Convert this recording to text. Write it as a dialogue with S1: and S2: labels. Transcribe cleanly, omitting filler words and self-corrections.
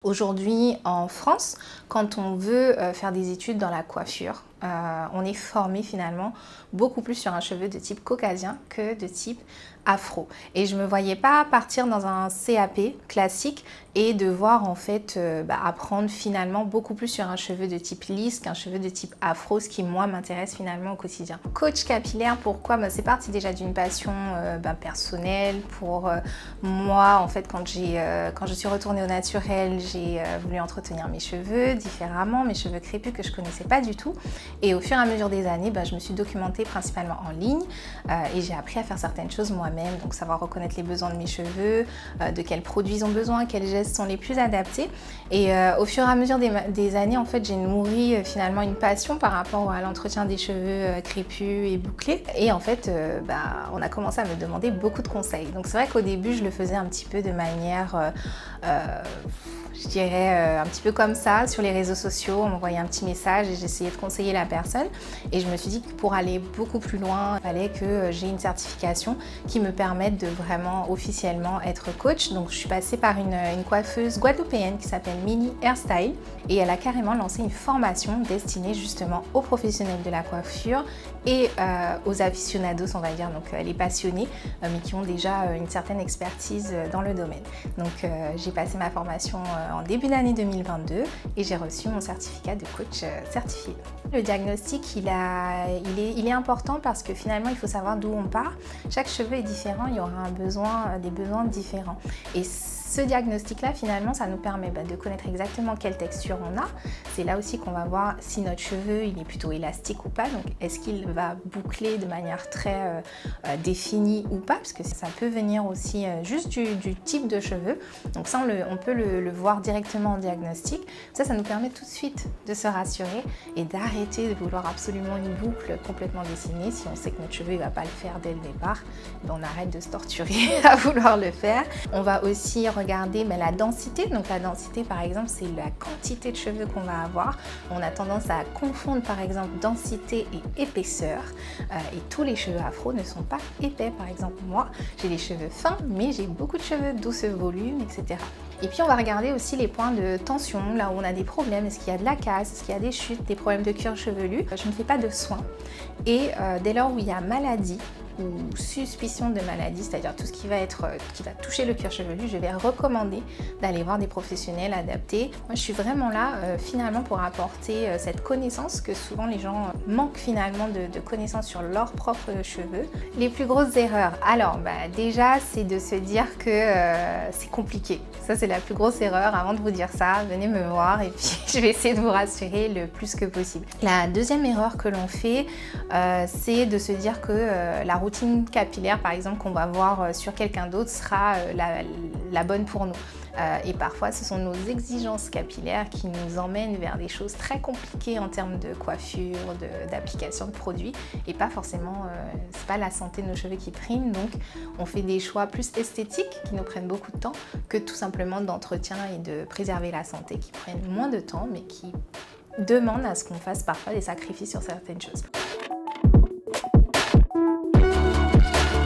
S1: Aujourd'hui, en France, quand on veut faire des études dans la coiffure, on est formé finalement beaucoup plus sur un cheveu de type caucasien que de type afro. Et je ne me voyais pas partir dans un CAP classique et devoir en fait apprendre finalement beaucoup plus sur un cheveu de type lisse qu'un cheveu de type afro, ce qui moi m'intéresse finalement au quotidien. Coach capillaire, pourquoi? C'est parti déjà d'une passion personnelle. Pour moi, en fait, quand je suis retournée au naturel, j'ai voulu entretenir mes cheveux différemment, mes cheveux crépus que je connaissais pas du tout. Et au fur et à mesure des années, je me suis documentée principalement en ligne et j'ai appris à faire certaines choses moi-même, donc savoir reconnaître les besoins de mes cheveux, de quels produits ils ont besoin, quels gestes sont les plus adaptés. Et au fur et à mesure des années, en fait, j'ai nourri finalement une passion par rapport à l'entretien des cheveux crépus et bouclés. Et en fait, on a commencé à me demander beaucoup de conseils. Donc c'est vrai qu'au début, je le faisais un petit peu de manière je dirais un petit peu comme ça, sur les réseaux sociaux, on m'envoyait un petit message et j'essayais de conseiller la personne. Et je me suis dit que pour aller beaucoup plus loin, il fallait que j'ai une certification qui me permette de vraiment officiellement être coach. Donc je suis passée par une coiffeuse guadeloupéenne qui s'appelle Mini Hairstyle et elle a carrément lancé une formation destinée justement aux professionnels de la coiffure et aux aficionados, on va dire, donc les passionnés, mais qui ont déjà une certaine expertise dans le domaine. Donc j'ai passé ma formation en début d'année 2022 et j'ai reçu mon certificat de coach certifié. Le diagnostic, il est important parce que finalement, il faut savoir d'où on part. Chaque cheveu est différent, il y aura des besoins différents. Et ce diagnostic-là, finalement, ça nous permet de connaître exactement quelle texture on a. C'est là aussi qu'on va voir si notre cheveu il est plutôt élastique ou pas. Donc, est-ce qu'il va boucler de manière très définie ou pas? Parce que ça peut venir aussi juste du type de cheveux. Donc ça, on peut le voir directement en diagnostic. Ça nous permet tout de suite de se rassurer et d'arrêter de vouloir absolument une boucle complètement dessinée. Si on sait que notre cheveu ne va pas le faire dès le départ, on arrête de se torturer à vouloir le faire. On va aussi regarder la densité. Donc la densité, par exemple, c'est la quantité de cheveux qu'on va avoir. On a tendance à confondre, par exemple, densité et épaisseur. Et tous les cheveux afro ne sont pas épais. Par exemple, moi, j'ai les cheveux fins, mais j'ai beaucoup de cheveux, d'où ce volume, etc. Et puis on va regarder aussi les points de tension, là où on a des problèmes. Est-ce qu'il y a de la casse, est-ce qu'il y a des chutes, des problèmes de cuir chevelu? Je ne fais pas de soins. Et dès lors où il y a maladie ou suspicion de maladie, c'est-à-dire tout ce qui va toucher le cuir chevelu, je vais recommander d'aller voir des professionnels adaptés. Moi, je suis vraiment là finalement pour apporter cette connaissance que souvent les gens manquent finalement de connaissances sur leurs propres cheveux. Les plus grosses erreurs, alors déjà, c'est de se dire que c'est compliqué. Ça, c'est la plus grosse erreur. Avant de vous dire ça, venez me voir et puis je vais essayer de vous rassurer le plus que possible. La deuxième erreur que l'on fait, c'est de se dire que la routine capillaire, par exemple, qu'on va voir sur quelqu'un d'autre sera la bonne pour nous. Et parfois, ce sont nos exigences capillaires qui nous emmènent vers des choses très compliquées en termes de coiffure, d'application de produits, et pas forcément, c'est pas la santé de nos cheveux qui prime. Donc, on fait des choix plus esthétiques qui nous prennent beaucoup de temps que tout simplement d'entretien et de préserver la santé qui prennent moins de temps, mais qui demandent à ce qu'on fasse parfois des sacrifices sur certaines choses.